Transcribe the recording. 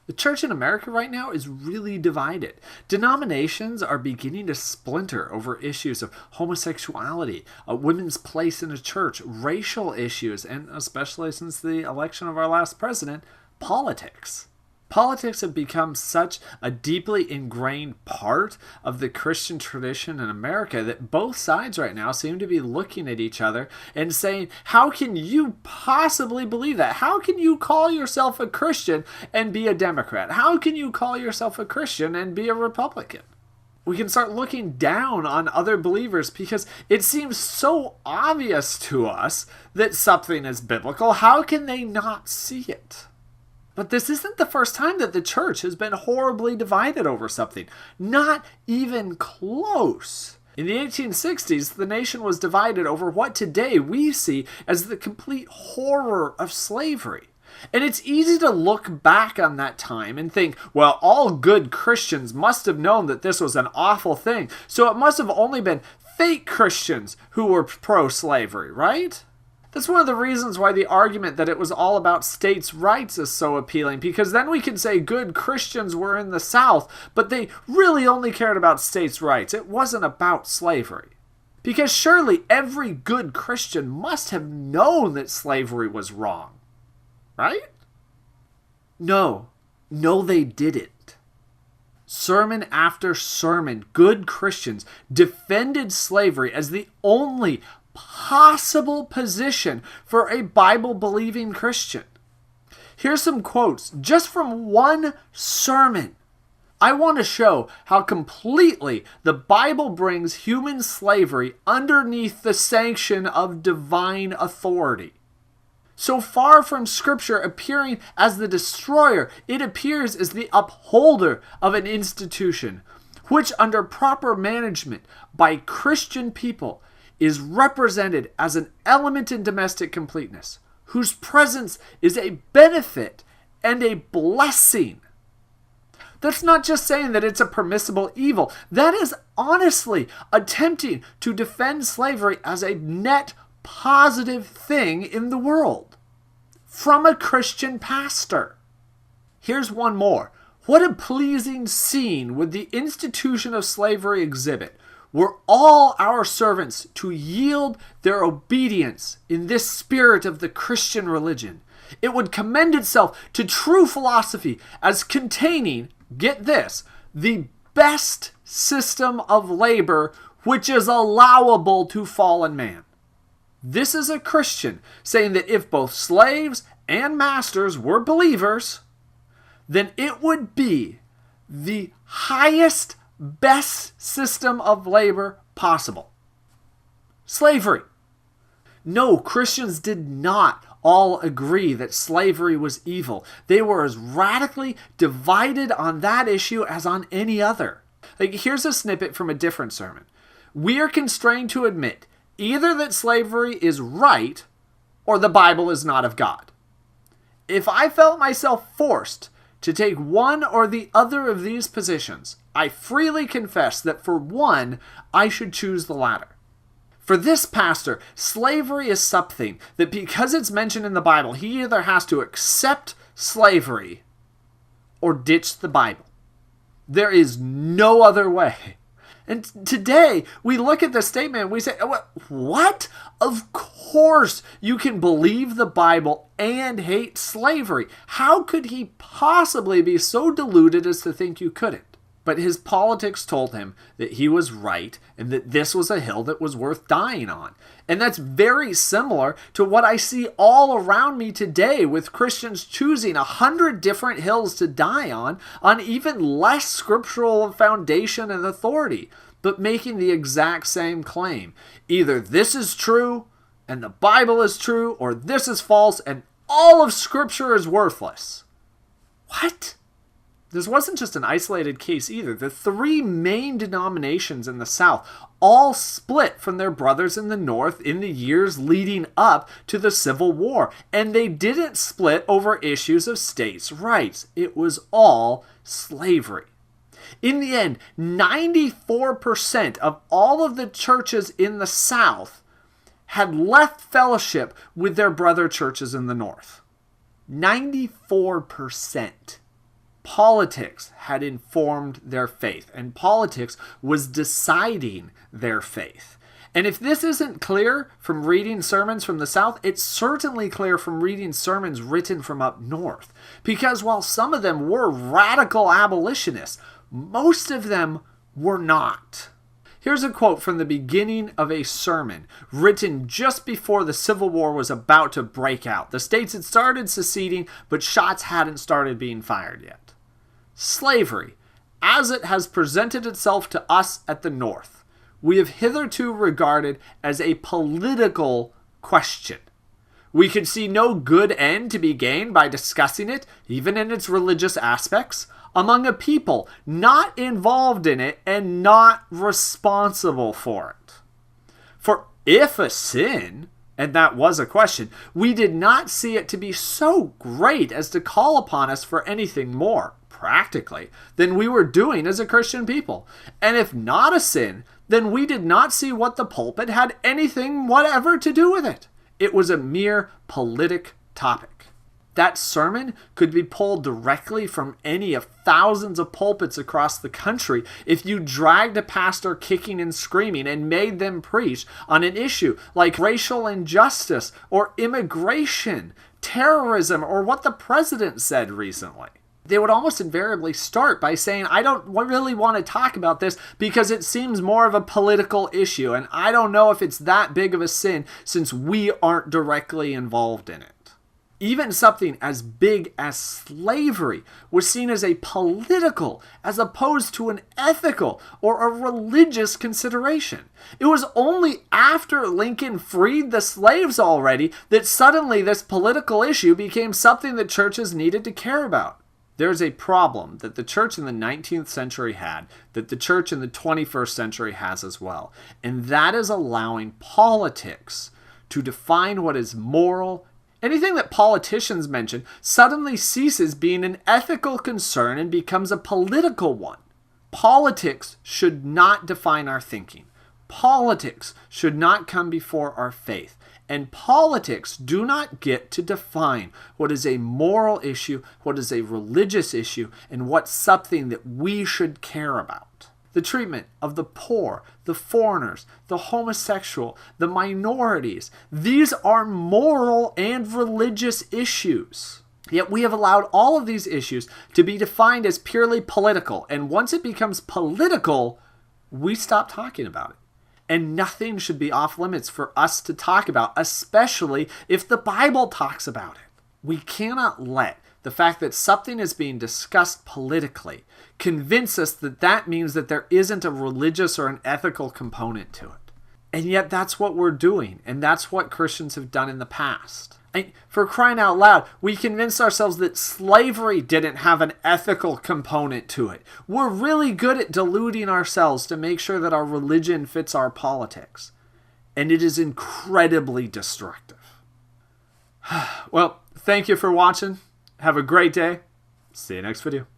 The church in America right now is really divided. Denominations are beginning to splinter over issues of homosexuality, women's place in a church, racial issues, and especially since the election of our last president, politics. Politics have become such a deeply ingrained part of the Christian tradition in America that both sides right now seem to be looking at each other and saying, how can you possibly believe that? How can you call yourself a Christian and be a Democrat? How can you call yourself a Christian and be a Republican? We can start looking down on other believers because it seems so obvious to us that something is biblical. How can they not see it? But this isn't the first time that the church has been horribly divided over something. Not even close. In the 1860s, the nation was divided over what today we see as the complete horror of slavery. And it's easy to look back on that time and think, well, all good Christians must have known that this was an awful thing, so it must have only been fake Christians who were pro-slavery, right? That's one of the reasons why the argument that it was all about states' rights is so appealing, because then we can say good Christians were in the South, but they really only cared about states' rights. It wasn't about slavery. Because surely every good Christian must have known that slavery was wrong. Right? No, they didn't. Sermon after sermon, good Christians defended slavery as the only possible position for a Bible-believing Christian. Here's some quotes just from one sermon. I want to show how completely the Bible brings human slavery underneath the sanction of divine authority. So far from Scripture appearing as the destroyer, it appears as the upholder of an institution, which under proper management by Christian people is represented as an element in domestic completeness, whose presence is a benefit and a blessing. That's not just saying that it's a permissible evil. That is honestly attempting to defend slavery as a net positive thing in the world. From a Christian pastor. Here's one more. What a pleasing scene would the institution of slavery exhibit were all our servants to yield their obedience in this spirit of the Christian religion. It would commend itself to true philosophy as containing, get this, the best system of labor which is allowable to fallen man. This is a Christian saying that if both slaves and masters were believers, then it would be the highest, best system of labor possible. Slavery. No, Christians did not all agree that slavery was evil. They were as radically divided on that issue as on any other. Here's a snippet from a different sermon. We are constrained to admit either that slavery is right or the Bible is not of God. If I felt myself forced to take one or the other of these positions, I freely confess that for one, I should choose the latter. For this pastor, slavery is something that because it's mentioned in the Bible, he either has to accept slavery or ditch the Bible. There is no other way. And today, we look at this statement and we say, what? Of course you can believe the Bible and hate slavery. How could he possibly be so deluded as to think you couldn't? But his politics told him that he was right and that this was a hill that was worth dying on. And that's very similar to what I see all around me today with Christians choosing 100 different hills to die on even less scriptural foundation and authority, but making the exact same claim. Either this is true and the Bible is true, or this is false and all of Scripture is worthless. What? This wasn't just an isolated case either. The three main denominations in the South all split from their brothers in the North in the years leading up to the Civil War. And they didn't split over issues of states' rights. It was all slavery. In the end, 94% of all of the churches in the South had left fellowship with their brother churches in the North. 94%. Politics had informed their faith, and politics was deciding their faith. And if this isn't clear from reading sermons from the South, it's certainly clear from reading sermons written from up north. Because while some of them were radical abolitionists, most of them were not. Here's a quote from the beginning of a sermon written just before the Civil War was about to break out. The states had started seceding, but shots hadn't started being fired yet. Slavery, as it has presented itself to us at the North, we have hitherto regarded as a political question. We could see no good end to be gained by discussing it, even in its religious aspects, among a people not involved in it and not responsible for it. For if a sin, and that was a question, we did not see it to be so great as to call upon us for anything more, practically, than we were doing as a Christian people. And if not a sin, then we did not see what the pulpit had anything whatever to do with it. It was a mere politic topic. That sermon could be pulled directly from any of thousands of pulpits across the country if you dragged a pastor kicking and screaming and made them preach on an issue like racial injustice or immigration, terrorism, or what the president said recently. They would almost invariably start by saying, I don't really want to talk about this because it seems more of a political issue, and I don't know if it's that big of a sin since we aren't directly involved in it. Even something as big as slavery was seen as a political as opposed to an ethical or a religious consideration. It was only after Lincoln freed the slaves already that suddenly this political issue became something that churches needed to care about. There's a problem that the church in the 19th century had that the church in the 21st century has as well, and that is allowing politics to define what is moral. Anything that politicians mention suddenly ceases being an ethical concern and becomes a political one. Politics should not define our thinking. Politics should not come before our faith. And politics do not get to define what is a moral issue, what is a religious issue, and what's something that we should care about. The treatment of the poor, the foreigners, the homosexual, the minorities, these are moral and religious issues. Yet we have allowed all of these issues to be defined as purely political, and once it becomes political, we stop talking about it. And nothing should be off limits for us to talk about, especially if the Bible talks about it. We cannot let the fact that something is being discussed politically convince us that that means that there isn't a religious or an ethical component to it. And yet that's what we're doing, and that's what Christians have done in the past. For crying out loud, we convinced ourselves that slavery didn't have an ethical component to it. We're really good at deluding ourselves to make sure that our religion fits our politics. And it is incredibly destructive. Well, thank you for watching. Have a great day. See you next video.